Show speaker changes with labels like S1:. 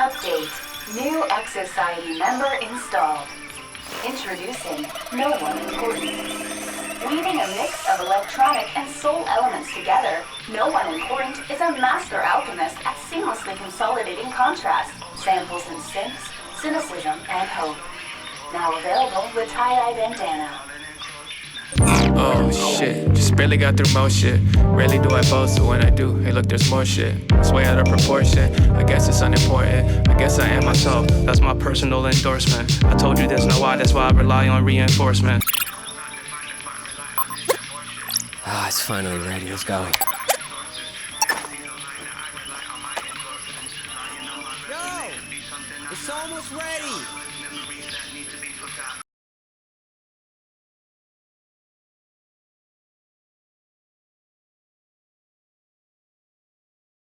S1: Update. New exociety member installed. Introducing No1MPORTANT. Weaving a mix of electronic and soul elements together, No1MPORTANT is a master alchemist at seamlessly consolidating contrast, samples and synths, cynicism, and hope. Now available with tie-dye bandana.
S2: Oh shit, just barely got through most shit. Rarely do I boast, but when I do, hey look, there's more shit. It's way out of proportion, I guess it's unimportant. I guess I am myself, that's my personal endorsement. I told you there's no why, that's why I rely on reinforcement.
S3: Ah, it's finally ready, let's go.